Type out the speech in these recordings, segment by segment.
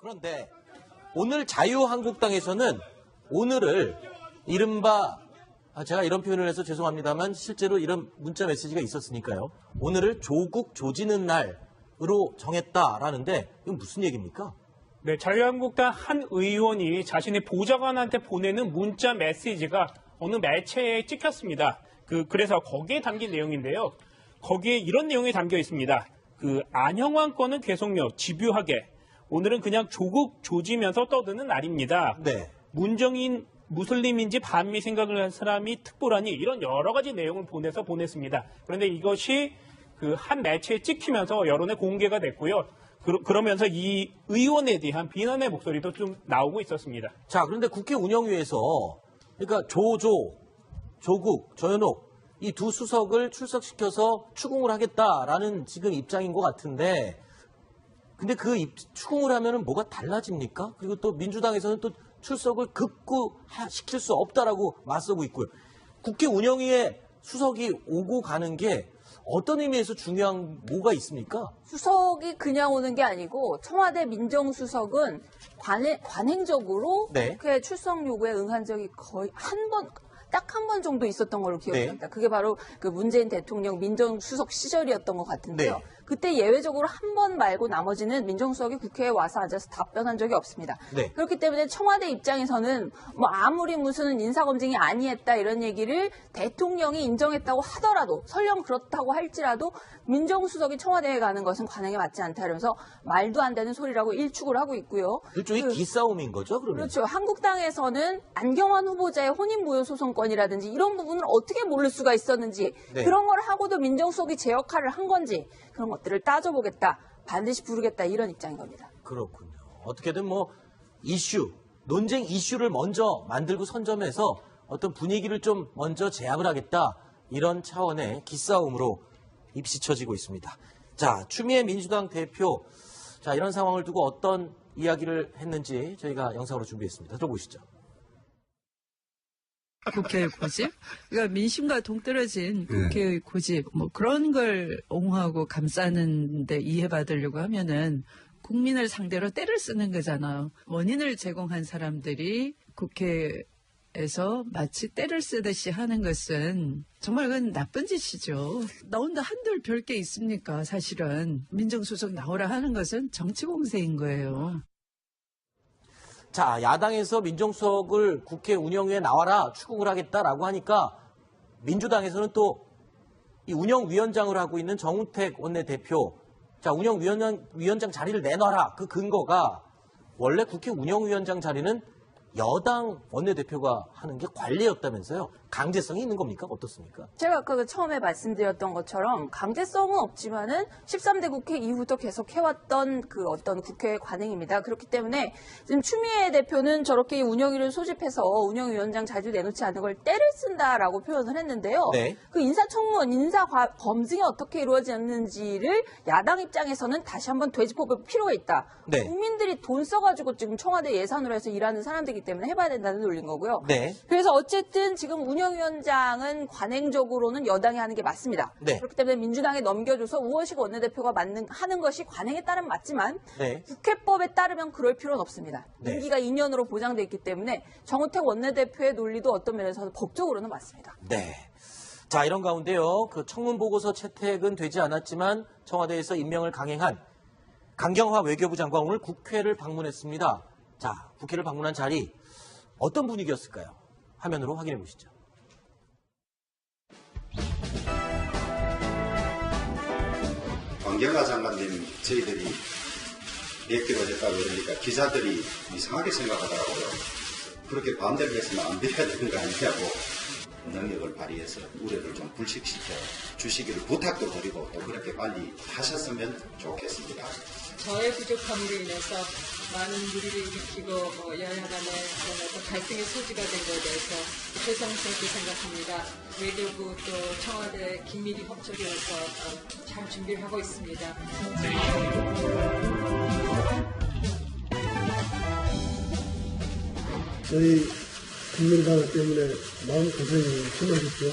그런데 오늘 자유한국당에서는 오늘을 이른바 제가 이런 표현을 해서 죄송합니다만 실제로 이런 문자 메시지가 있었으니까요. 오늘을 조국 조지는 날으로 정했다라는데 이건 무슨 얘기입니까? 네, 자유한국당 한 의원이 자신의 보좌관한테 보내는 문자 메시지가 어느 매체에 찍혔습니다. 그래서 거기에 담긴 내용인데요. 거기에 이런 내용이 담겨 있습니다. 안형환 건은 계속요, 집요하게. 오늘은 그냥 조국 조지면서 떠드는 날입니다. 네. 문정인 무슬림인지 반미 생각을 한 사람이 특보라니 이런 여러 가지 내용을 보냈습니다. 그런데 이것이 한 매체에 찍히면서 여론에 공개가 됐고요. 그러면서 이 의원에 대한 비난의 목소리도 좀 나오고 있었습니다. 자, 그런데 국회 운영위에서 그러니까 조국, 조현옥 이 두 수석을 출석시켜서 추궁을 하겠다라는 지금 입장인 것 같은데 근데 추궁을 하면은 뭐가 달라집니까? 그리고 또 민주당에서는 또 출석을 급구시킬 수 없다라고 맞서고 있고요. 국회 운영위에 수석이 오고 가는 게 어떤 의미에서 중요한 뭐가 있습니까? 수석이 그냥 오는 게 아니고 청와대 민정수석은 관행적으로 네. 국회 출석 요구에 응한 적이 거의 딱 한 번 정도 있었던 걸로 기억이 납니다. 그게 바로 문재인 대통령 민정수석 시절이었던 것 같은데요. 네. 그때 예외적으로 한 번 말고 나머지는 민정수석이 국회에 와서 앉아서 답변한 적이 없습니다. 네. 그렇기 때문에 청와대 입장에서는 아무리 무슨 인사검증이 아니했다 이런 얘기를 대통령이 인정했다고 하더라도 설령 그렇다고 할지라도 민정수석이 청와대에 가는 것은 관행에 맞지 않다 이러면서 말도 안 되는 소리라고 일축을 하고 있고요. 일종의 기싸움인 거죠, 그러면? 그렇죠. 한국당에서는 안경환 후보자의 혼인무효 소송건이라든지 이런 부분을 어떻게 모를 수가 있었는지 네. 그런 걸 하고도 민정수석이 제 역할을 한 건지 그런 것들을 따져보겠다. 반드시 부르겠다. 이런 입장인 겁니다. 그렇군요. 어떻게든 논쟁 이슈를 먼저 만들고 선점해서 어떤 분위기를 좀 먼저 제압을 하겠다. 이런 차원의 기싸움으로 입시쳐지고 있습니다. 자, 추미애 민주당 대표. 자, 이런 상황을 두고 어떤 이야기를 했는지 저희가 영상으로 준비했습니다. 들어보시죠. 국회의 고집? 그러니까 민심과 동떨어진 국회의 고집, 그런 걸 옹호하고 감싸는데 이해받으려고 하면은 국민을 상대로 때를 쓰는 거잖아요. 원인을 제공한 사람들이 국회에서 마치 때를 쓰듯이 하는 것은 정말 그건 나쁜 짓이죠. 나온다 한들 별 게 있습니까? 사실은 민정수석 나오라 하는 것은 정치 공세인 거예요. 자, 야당에서 민정수석을 국회 운영위에 나와라 추궁을 하겠다라고 하니까 민주당에서는 또 이 운영위원장을 하고 있는 정우택 원내대표, 자, 운영위원장 자리를 내놔라. 그 근거가 원래 국회 운영위원장 자리는 여당 원내대표가 하는 게 관례였다면서요. 강제성이 있는 겁니까? 어떻습니까? 제가 아까 처음에 말씀드렸던 것처럼 강제성은 없지만은 13대 국회 이후부터 계속 해왔던 어떤 국회의 관행입니다. 그렇기 때문에 지금 추미애 대표는 저렇게 운영위를 소집해서 운영위원장 자주 내놓지 않은 걸 때를 쓴다라고 표현을 했는데요. 네. 인사청문, 검증이 어떻게 이루어졌는지를 야당 입장에서는 다시 한번 되짚어볼 필요가 있다. 네. 국민들이 돈 써가지고 지금 청와대 예산으로 해서 일하는 사람들이기 때문에 해봐야 된다는 논리인 거고요. 네. 그래서 어쨌든 지금 운영위원장은 관행적으로는 여당이 하는 게 맞습니다. 네. 그렇기 때문에 민주당에 넘겨줘서 우원식 원내대표가 하는 것이 관행에 따르면 맞지만 네. 국회법에 따르면 그럴 필요는 없습니다. 네. 임기가 2년으로 보장돼 있기 때문에 정우택 원내대표의 논리도 어떤 면에서는 법적으로는 맞습니다. 네. 자, 이런 가운데요. 청문보고서 채택은 되지 않았지만 청와대에서 임명을 강행한 강경화 외교부 장관 오늘 국회를 방문했습니다. 자, 국회를 방문한 자리 어떤 분위기였을까요? 화면으로 확인해 보시죠. 강경화 장관님 저희들이 뵙기로 했다고 그러니까 기자들이 이상하게 생각하더라고요. 그렇게 반대를 해서는 안 돼야 되는 거 아니냐고 능력을 발휘해서 우려를 좀 불식시켜 주시기를 부탁도 드리고 또 그렇게 빨리 하셨으면 좋겠습니다. 저의 부족함으로 인해서 많은 무리를 일으키고 여야 간의 갈등의 소지가 된 것에 대해서 죄송스럽게 생각합니다. 외교부 또 청와대 긴밀히 협조해서 잘 준비를 하고 있습니다. 저희 국민당 때문에 마음고생이 심하셨죠?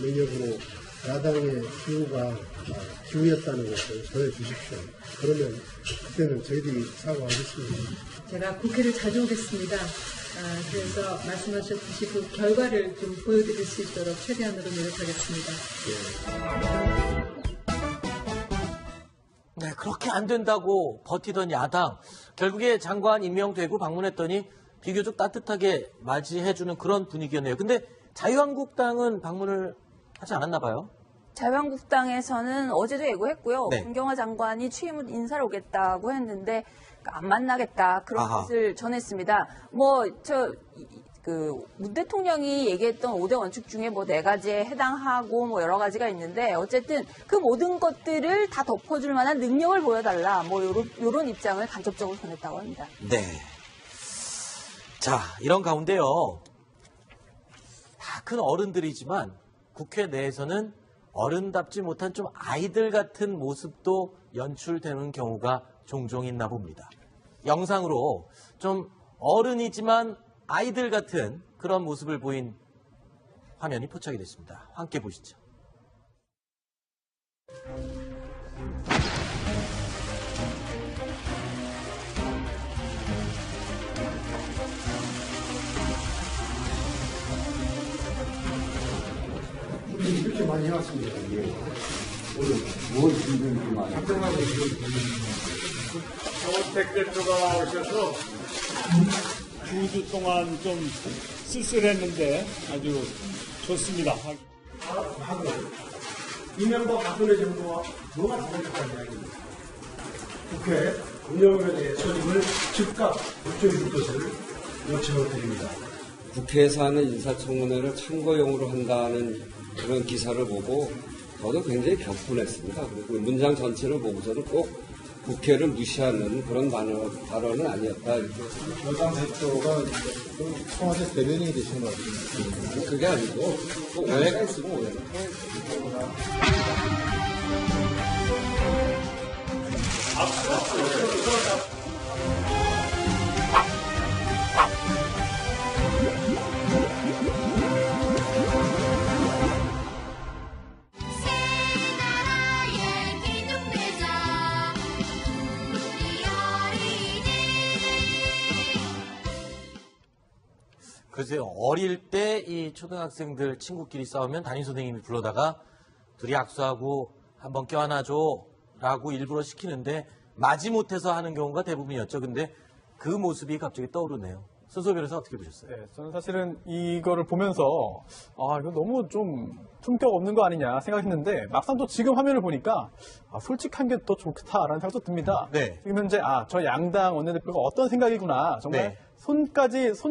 능력으로 야당의 기우였다는 것을 전해주십시오. 그러면 그때는 저희들이 사과하겠습니다. 제가 국회를 자주 오겠습니다. 그래서 말씀하셨듯이 그 결과를 좀 보여드릴 수 있도록 최대한으로 노력하겠습니다. 네, 그렇게 안 된다고 버티던 야당. 결국에 장관 임명되고 방문했더니 비교적 따뜻하게 맞이해주는 그런 분위기였네요. 근데 자유한국당은 방문을 하지 않았나 봐요. 자유한국당에서는 어제도 예고했고요. 네. 김경화 장관이 취임 후 인사를 오겠다고 했는데 안 만나겠다 그런 아하. 뜻을 전했습니다. 문 대통령이 얘기했던 5대 원칙 중에 뭐 4가지에 해당하고 뭐 여러 가지가 있는데 어쨌든 그 모든 것들을 다 덮어줄 만한 능력을 보여달라 뭐 요런 입장을 간접적으로 전했다고 합니다. 네. 자, 이런 가운데요. 다 큰 어른들이지만 국회 내에서는 어른답지 못한 좀 아이들 같은 모습도 연출되는 경우가 종종 있나 봅니다. 영상으로 좀 어른이지만 아이들 같은 그런 모습을 보인 화면이 포착이 됐습니다. 함께 보시죠. 이렇게 많이 해왔습니다. 오늘 뭘 준비를 많이 작정하고 정원택 대표가 오셔서 9주 동안 좀 쓸쓸했는데 아주 좋습니다. 하고 이명박 박근혜 정부와 뭐가 다르겠다는 이야기입니다. 국회 운영에 대해 소집을 즉각 결정해 줄 것을 요청드립니다. 국회에서 하는 인사청문회를 참고용으로 한다는 그런 기사를 보고 저도 굉장히 격분했습니다. 그리고 문장 전체를 보고서는 꼭 국회를 무시하는 그런 발언은 아니었다. 이렇게. 여당 대표가 청와대 대변인이 되신 것 같습니다. 그게 아니고 또 오해가 있으면 오해는 글쎄요, 어릴 때 이 초등학생들 친구끼리 싸우면 담임선생님이 불러다가 둘이 악수하고 한번 껴안아줘 라고 일부러 시키는데 마지못해서 하는 경우가 대부분이었죠. 근데 그 모습이 갑자기 떠오르네요. 손수호 변호사 어떻게 보셨어요? 네, 저는 사실은 이거를 보면서 이거 너무 좀 품격 없는 거 아니냐 생각했는데 막상 또 지금 화면을 보니까 솔직한 게 더 좋다라는 생각도 듭니다. 네. 지금 현재 저 양당 원내대표가 어떤 생각이구나 정말 네. 손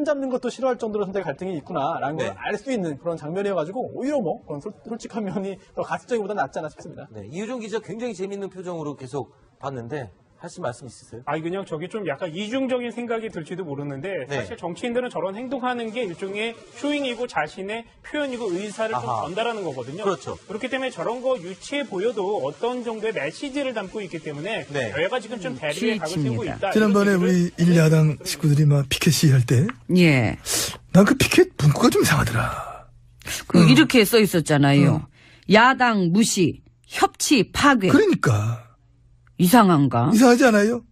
잡는 것도 싫어할 정도로 선택 갈등이 있구나라는 네. 걸 알 수 있는 그런 장면이어가지고 오히려 뭐 그런 솔직한 면이 더 가식적이보다 낫지 않나 싶습니다. 네, 이유정 기자 굉장히 재밌는 표정으로 계속 봤는데 하실 말씀 있으세요? 그냥 저게 좀 약간 이중적인 생각이 들지도 모르는데 네. 사실 정치인들은 저런 행동하는 게 일종의 쇼잉이고 자신의 표현이고 의사를 좀 아하. 전달하는 거거든요. 그렇죠. 그렇기 때문에 저런 거 유치해 보여도 어떤 정도의 메시지를 담고 있기 때문에 네. 여야가 지금 좀 대립의 각을 세우고 있다. 지난번에 이런 우리 일야당 식구들이 막 피켓 시위할 때, 예. 난 그 피켓 문구가 좀 이상하더라. 이렇게 써 있었잖아요. 야당 무시, 협치 파괴. 그러니까. 이상한가? 이상하지 않아요?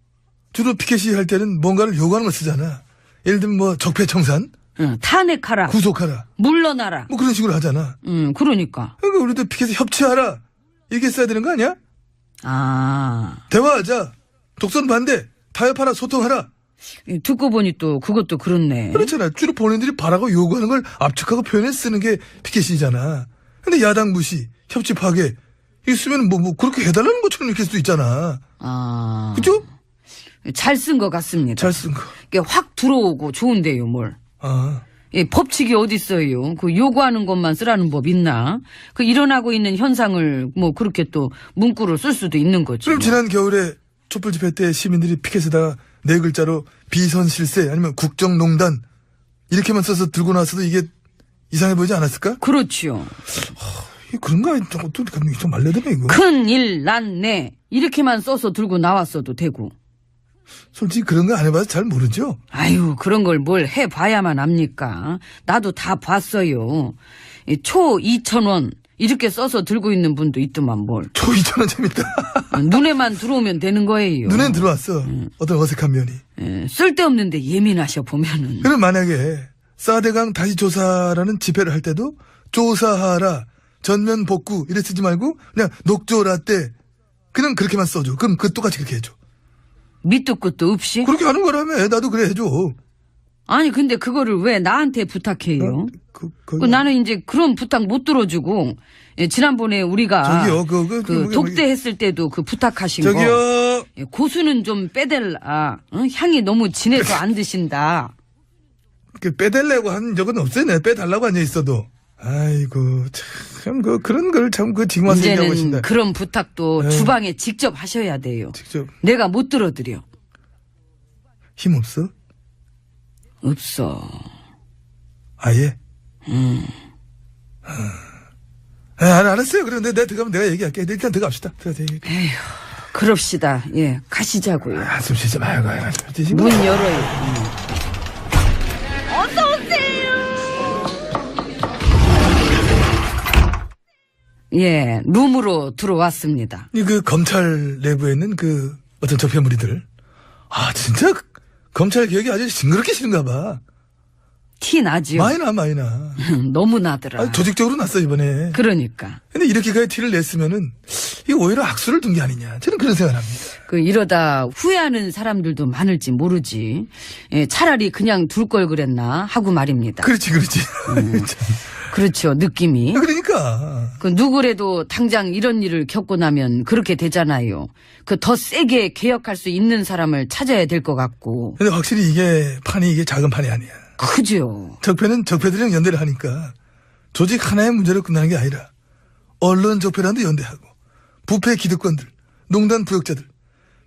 주로 피켓 시위할 때는 뭔가를 요구하는 걸 쓰잖아. 예를 들면 뭐 적폐청산, 탄핵하라. 구속하라. 물러나라. 뭐 그런 식으로 하잖아. 그러니까. 그러니까 우리도 피켓에 협치하라. 이렇게 써야 되는 거 아니야? 대화하자. 독선 반대. 타협하라. 소통하라. 듣고 보니 또 그것도 그렇네. 그렇잖아. 주로 본인들이 바라고 요구하는 걸 압축하고 표현해 쓰는 게 피켓이잖아. 근데 야당 무시, 협치 파괴. 이거 쓰면 뭐 그렇게 해달라는 것처럼 읽힐 수도 있잖아. 그죠? 잘 쓴 것 같습니다. 잘 쓴 거. 이게 확 들어오고 좋은데요, 뭘. 법칙이 어딨어요. 그 요구하는 것만 쓰라는 법 있나? 그 일어나고 있는 현상을 뭐 그렇게 또 문구로 쓸 수도 있는 거죠. 그럼 지난 겨울에 촛불 집회 때 시민들이 피켓에다가 4글자로 비선실세 아니면 국정농단 이렇게만 써서 들고 나서도 이게 이상해 보이지 않았을까? 그렇죠. 그런가? 좀 말려드네 이거. 큰일 났네. 이렇게만 써서 들고 나왔어도 되고. 솔직히 그런 거 안 해봐서 잘 모르죠? 아유, 그런 걸 뭘 해봐야만 압니까? 나도 다 봤어요. 초 2,000원, 이렇게 써서 들고 있는 분도 있더만 뭘. 조 2,000원 재밌다. 눈에만 들어오면 되는 거예요. 눈엔 들어왔어. 어떤 어색한 면이. 쓸데없는데 예민하셔 보면은. 그럼 만약에 사대강 다시 조사라는 집회를 할 때도 조사하라, 전면 복구 이래 쓰지 말고 그냥 녹조라떼 그냥 그렇게만 써줘. 그럼 그 똑같이 그렇게 해줘. 밑도 끝도 없이? 그렇게 하는 거라며. 나도 그래 해줘. 아니 근데 그거를 왜 나한테 부탁해요? 나는 이제 그런 부탁 못 들어주고 지난번에 우리가 저기요, 독대했을 때도 그 부탁하신 저기요. 거 고수는 좀 빼달라. 향이 너무 진해서 안 드신다. 빼달라고 한 적은 없어요. 내가 빼달라고 앉아 있어도. 아이고 참 그런 걸 참 지금 와서 얘기하고 이제는 계신다. 그런 부탁도 주방에 직접 하셔야 돼요. 내가 못 들어드려. 힘 없어? 없어. 아예? 알았어요. 그런데 내가 들어가면 내가 얘기할게. 일단 들어갑시다. 들어가서 얘기할게. 에휴, 그럽시다. 예, 가시자고요. 숨 쉬지 마요. 문 열어요. 어서 오세요. 예, 룸으로 들어왔습니다. 그 검찰 내부에 있는 그 어떤 적폐 무리들. 진짜 검찰 개혁이 아주 징그럽게 싫은가 봐. 티 나지요? 많이 나. 너무 나더라. 조직적으로 났어 이번에. 그러니까. 근데 이렇게까지 티를 냈으면은 이게 오히려 악수를 둔 게 아니냐. 저는 그런 생각을 합니다. 이러다 후회하는 사람들도 많을지 모르지. 예, 차라리 그냥 둘 걸 그랬나 하고 말입니다. 그렇지. 그렇죠, 느낌이. 그러니까. 누구래도 당장 이런 일을 겪고 나면 그렇게 되잖아요. 더 세게 개혁할 수 있는 사람을 찾아야 될 것 같고. 근데 확실히 이게 작은 판이 아니야. 그죠. 적폐는 적폐들이랑 연대를 하니까 조직 하나의 문제로 끝나는 게 아니라 언론 적폐랑도 연대하고 부패 기득권들, 농단 부역자들,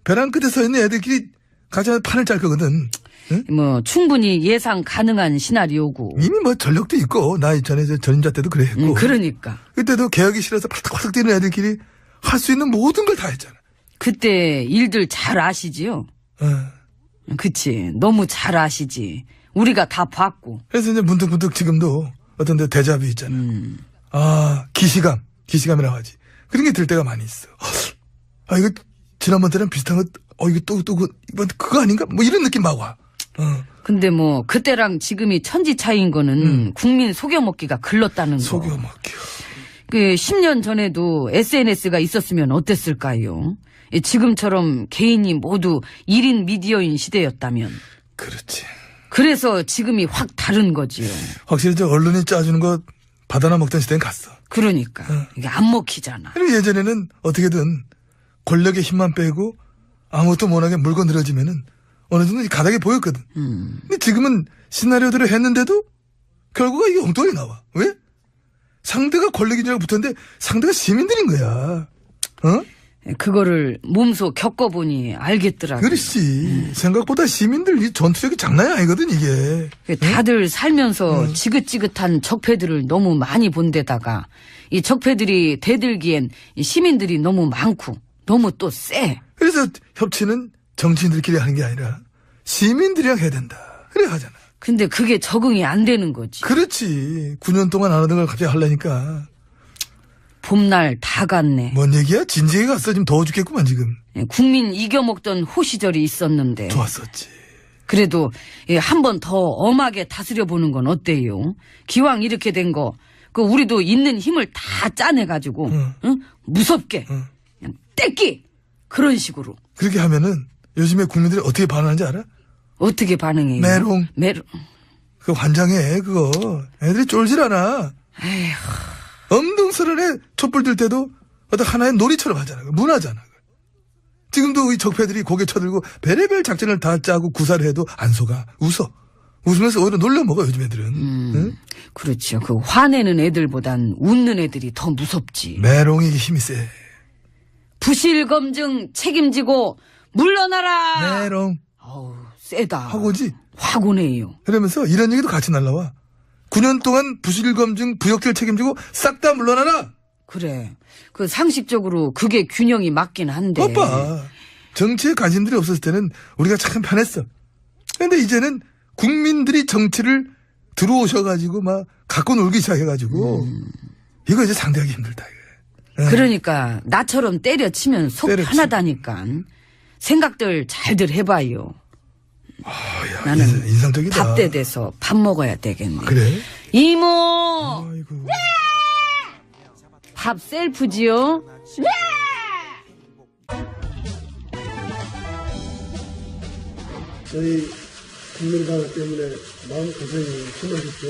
벼랑 끝에 서 있는 애들끼리 각자 판을 짤 거거든. 응? 충분히 예상 가능한 시나리오고. 이미 전력도 있고 나 전에 전임자 때도 그래 했고. 그러니까. 그때도 개혁이 싫어서 팔딱팔딱 뛰는 애들끼리 할 수 있는 모든 걸 다 했잖아. 그때 일들 잘 아시지요? 그치. 너무 잘 아시지. 우리가 다 봤고. 그래서 이제 문득문득 지금도 어떤 데 대자뷰 있잖아. 기시감이라고 하지. 그런 게 들 때가 많이 있어. 이거 지난번 때랑 비슷한 거, 이거 이번 그거 아닌가? 이런 느낌 막 와. 근데 그때랑 지금이 천지 차이인 거는 국민 속여먹기가 글렀다는 거. 속여먹기요. 10년 전에도 SNS가 있었으면 어땠을까요? 지금처럼 개인이 모두 1인 미디어인 시대였다면. 그렇지. 그래서 지금이 확 다른 거지요. 확실히 언론이 짜주는 거 받아나 먹던 시대는 갔어. 그러니까. 이게 안 먹히잖아. 그리고 예전에는 어떻게든 권력의 힘만 빼고 아무것도 못하게 물고 늘어지면은 어느 정도 가닥이 보였거든. 근데 지금은 시나리오대로 했는데도 결과가 이게 엉뚱하게 나와. 왜? 상대가 권력인 줄 알고 붙었는데 상대가 시민들인 거야. 그거를 몸소 겪어보니 알겠더라고요. 그렇지. 생각보다 시민들 이 전투력이 장난이 아니거든 이게. 다들 살면서 지긋지긋한 적폐들을 너무 많이 본 데다가 이 적폐들이 대들기엔 이 시민들이 너무 많고 너무 또 세. 그래서 협치는 정치인들끼리 하는 게 아니라 시민들이랑 해야 된다. 그래 하잖아. 근데 그게 적응이 안 되는 거지. 그렇지. 9년 동안 안 하던 걸 갑자기 하려니까. 봄날 다 갔네. 뭔 얘기야? 진지하게 갔어. 지금 더워 죽겠구만 지금. 국민 이겨먹던 호시절이 있었는데. 좋았었지. 그래도 한 번 더 엄하게 다스려보는 건 어때요? 기왕 이렇게 된 거 우리도 있는 힘을 다 짜내가지고 무섭게 그냥 떼끼 그런 식으로. 그렇게 하면은 요즘에 국민들이 어떻게 반응하는지 알아? 어떻게 반응해요? 메롱. 그 환장해 그거. 애들이 쫄질 않아. 에휴. 엄동설한에 촛불 들 때도 어떤 하나의 놀이처럼 하잖아. 문화잖아. 지금도 이 적폐들이 고개 쳐들고 별의별 작전을 다 짜고 구사를 해도 안 속아. 웃으면서 오히려 놀려먹어 요즘 애들은. 응? 그렇죠. 화내는 애들보단 웃는 애들이 더 무섭지. 메롱이 힘이 세. 부실검증 책임지고 물러나라. 메롱. 세다. 확 오지? 확 오네요. 그러면서 이런 얘기도 같이 날라와. 9년 동안 부실검증 부역질 책임지고 싹 다 물러나라. 그래. 상식적으로 그게 균형이 맞긴 한데. 오빠. 정치에 관심들이 없었을 때는 우리가 참 편했어. 근데 이제는 국민들이 정치를 들어오셔가지고 막 갖고 놀기 시작해가지고 이거 이제 상대하기 힘들다. 이거. 그러니까 나처럼 때려치면 속 때려치- 편하다니까. 생각들 잘들 해봐요. 야, 나는 인상적이다. 밥때 돼서 밥 먹어야 되겠네. 그래? 이모! 아이고. 밥 셀프지요? 저희 국민당 때문에 마음 고생이 심하셨죠?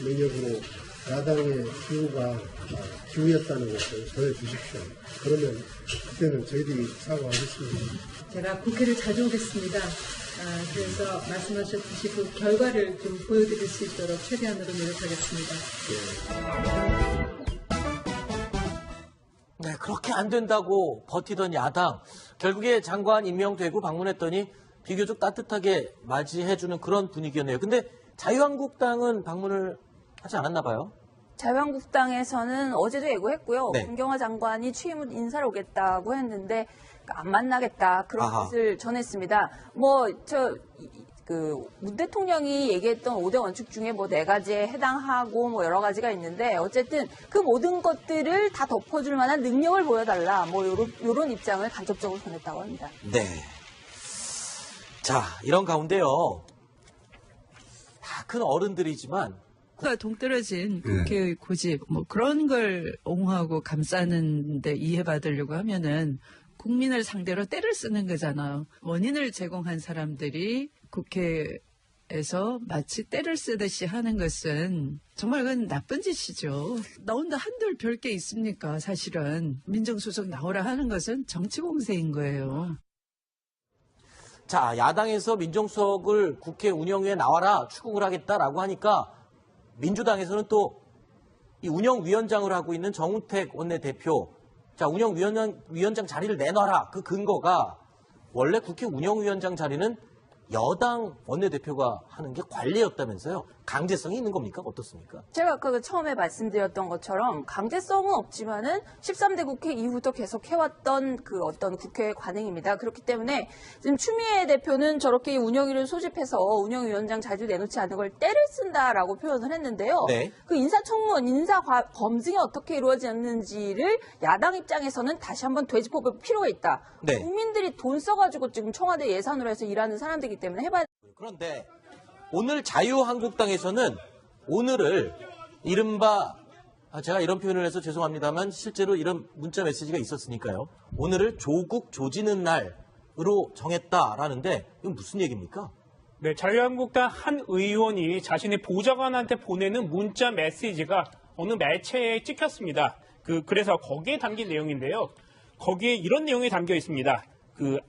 능력으로 야당의 기후가 기후였다는 것을 전해주십시오. 그러면 그때는 저희들이 사과하겠습니다. 제가 국회를 자주 오겠습니다. 그래서 말씀하셨듯이 그 결과를 좀 보여드릴 수 있도록 최대한으로 노력하겠습니다. 네, 그렇게 안 된다고 버티던 야당. 결국에 장관 임명되고 방문했더니 비교적 따뜻하게 맞이해주는 그런 분위기였네요. 근데 자유한국당은 방문을 하지 않았나 봐요. 자유한국당에서는 어제도 예고했고요. 네. 김경화 장관이 취임 후 인사를 오겠다고 했는데 안 만나겠다 그런 아하. 뜻을 전했습니다. 문 대통령이 얘기했던 5대 원칙 중에 뭐 4가지에 해당하고 뭐 여러 가지가 있는데 어쨌든 그 모든 것들을 다 덮어줄 만한 능력을 보여달라. 뭐 요런 입장을 간접적으로 전했다고 합니다. 네. 자, 이런 가운데요. 다 큰 어른들이지만 동떨어진 국회의 고집 뭐 그런 걸 옹호하고 감싸는데 이해받으려고 하면은 국민을 상대로 때를 쓰는 거잖아요. 원인을 제공한 사람들이 국회에서 마치 때를 쓰듯이 하는 것은 정말 그건 나쁜 짓이죠. 나온다 한들 별 게 있습니까? 사실은 민정수석 나오라 하는 것은 정치 공세인 거예요. 자, 야당에서 민정수석을 국회 운영위에 나와라 추궁을 하겠다라고 하니까 민주당에서는 또 이 운영위원장을 하고 있는 정우택 원내대표, 자, 운영위원장 자리를 내놔라. 그 근거가 원래 국회 운영위원장 자리는 여당 원내대표가 하는 게 관례였다면서요. 강제성이 있는 겁니까? 어떻습니까? 제가 아까 처음에 말씀드렸던 것처럼 강제성은 없지만은 13대 국회 이후부터 계속 해왔던 그 어떤 국회의 관행입니다. 그렇기 때문에 지금 추미애 대표는 저렇게 운영위를 소집해서 운영위원장 자리를 내놓지 않은 걸 때를 쓴다라고 표현을 했는데요. 네. 그 인사청문, 검증이 어떻게 이루어졌는지를 야당 입장에서는 다시 한번 되짚어볼 필요가 있다. 네. 국민들이 돈 써가지고 지금 청와대 예산으로 해서 일하는 사람들이기 때문에 해봐야 그런데 오늘 자유한국당에서는 오늘을 이른바 제가 이런 표현을 해서 죄송합니다만 실제로 이런 문자 메시지가 있었으니까요. 오늘을 조국 조지는 날으로 정했다라는데 이건 무슨 얘기입니까? 네, 자유한국당 한 의원이 자신의 보좌관한테 보내는 문자 메시지가 어느 매체에 찍혔습니다. 그래서 거기에 담긴 내용인데요. 거기에 이런 내용이 담겨 있습니다.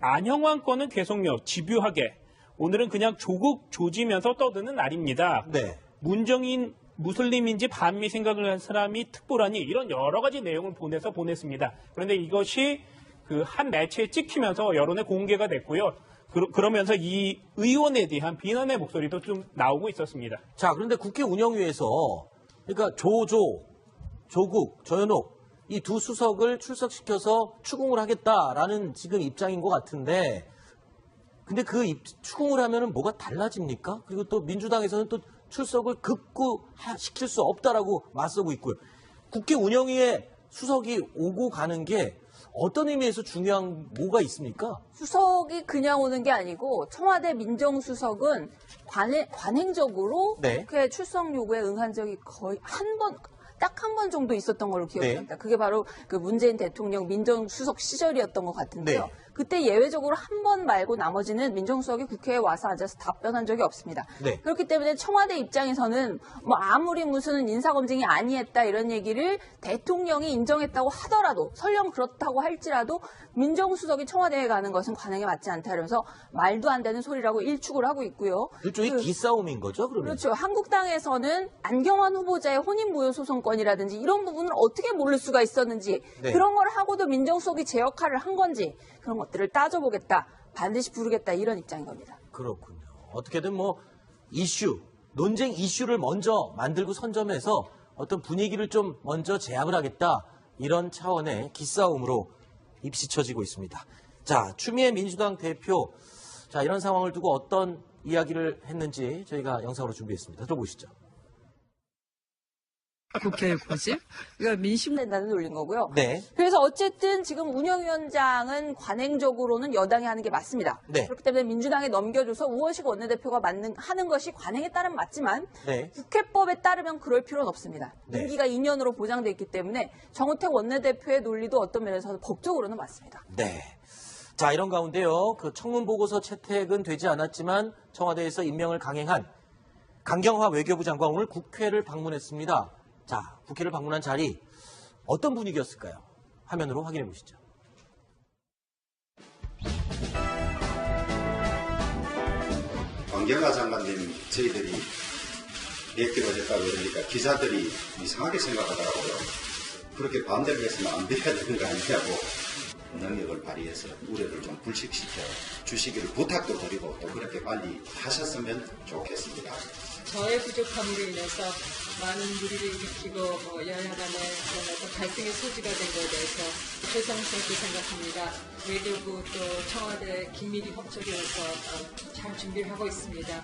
안형환 건은 계속요, 집요하게. 오늘은 그냥 조국 조지면서 떠드는 날입니다. 네. 문정인 무슬림인지 반미 생각을 한 사람이 특보라니 이런 여러 가지 내용을 보냈습니다. 그런데 이것이 한 매체에 찍히면서 여론에 공개가 됐고요. 그러면서 이 의원에 대한 비난의 목소리도 좀 나오고 있었습니다. 자, 그런데 국회 운영위에서 그러니까 조국, 조현옥 이 두 수석을 출석시켜서 추궁을 하겠다라는 지금 입장인 것 같은데 근데 추궁을 하면은 뭐가 달라집니까? 그리고 또 민주당에서는 또 출석을 급구시킬 수 없다라고 맞서고 있고요. 국회 운영위에 수석이 오고 가는 게 어떤 의미에서 중요한 뭐가 있습니까? 수석이 그냥 오는 게 아니고 청와대 민정수석은 관행적으로 네. 국회 출석 요구에 응한 적이 거의 딱 한 번 정도 있었던 걸로 기억합니다. 네. 그게 바로 문재인 대통령 민정수석 시절이었던 것 같은데요. 네. 그때 예외적으로 한 번 말고 나머지는 민정수석이 국회에 와서 앉아서 답변한 적이 없습니다. 네. 그렇기 때문에 청와대 입장에서는 아무리 무슨 인사검증이 아니했다 이런 얘기를 대통령이 인정했다고 하더라도 설령 그렇다고 할지라도 민정수석이 청와대에 가는 것은 관행에 맞지 않다 이러면서 말도 안 되는 소리라고 일축을 하고 있고요. 일종의 기싸움인 거죠, 그러면? 그렇죠. 한국당에서는 안경환 후보자의 혼인무효 소송건이라든지 이런 부분을 어떻게 모를 수가 있었는지 네. 그런 걸 하고도 민정수석이 제 역할을 한 건지 그런 것들을 따져보겠다. 반드시 부르겠다. 이런 입장인 겁니다. 그렇군요. 어떻게든 논쟁 이슈를 먼저 만들고 선점해서 어떤 분위기를 좀 먼저 제압을 하겠다. 이런 차원의 기싸움으로 입시쳐지고 있습니다. 자, 추미애 민주당 대표. 자, 이런 상황을 두고 어떤 이야기를 했는지 저희가 영상으로 준비했습니다. 들어보시죠. 국회 고집. 그러니까 민심 된다는 논리인 거고요. 네. 그래서 어쨌든 지금 운영위원장은 관행적으로는 여당이 하는 게 맞습니다. 네. 그렇기 때문에 민주당에 넘겨줘서 우원식 원내대표가 하는 것이 관행에 따르면 맞지만 네. 국회법에 따르면 그럴 필요는 없습니다. 네. 임기가 2년으로 보장돼 있기 때문에 정우택 원내대표의 논리도 어떤 면에서는 법적으로는 맞습니다. 네. 자, 이런 가운데요. 그 청문 보고서 채택은 되지 않았지만 청와대에서 임명을 강행한 강경화 외교부 장관 오늘 국회를 방문했습니다. 자, 국회를 방문한 자리 어떤 분위기였을까요? 화면으로 확인해 보시죠. 강경화 장관님 저희들이 몇 개월 했다고 그러니까 기자들이 이상하게 생각하더라고요. 그렇게 반대를 했으면 안 돼야 되는 거 아니냐고 능력을 발휘해서 우려를 좀 불식시켜 주시기를 부탁도 드리고 또 그렇게 빨리 하셨으면 좋겠습니다. 저의 부족함으로 인해서 많은 무리를 일으키고 여야 간의 그런 어떤 갈등의 소지가 된 것에 대해서 죄송스럽게 생각합니다. 외교부 또 청와대 긴밀히 협조해서 잘 준비를 하고 있습니다.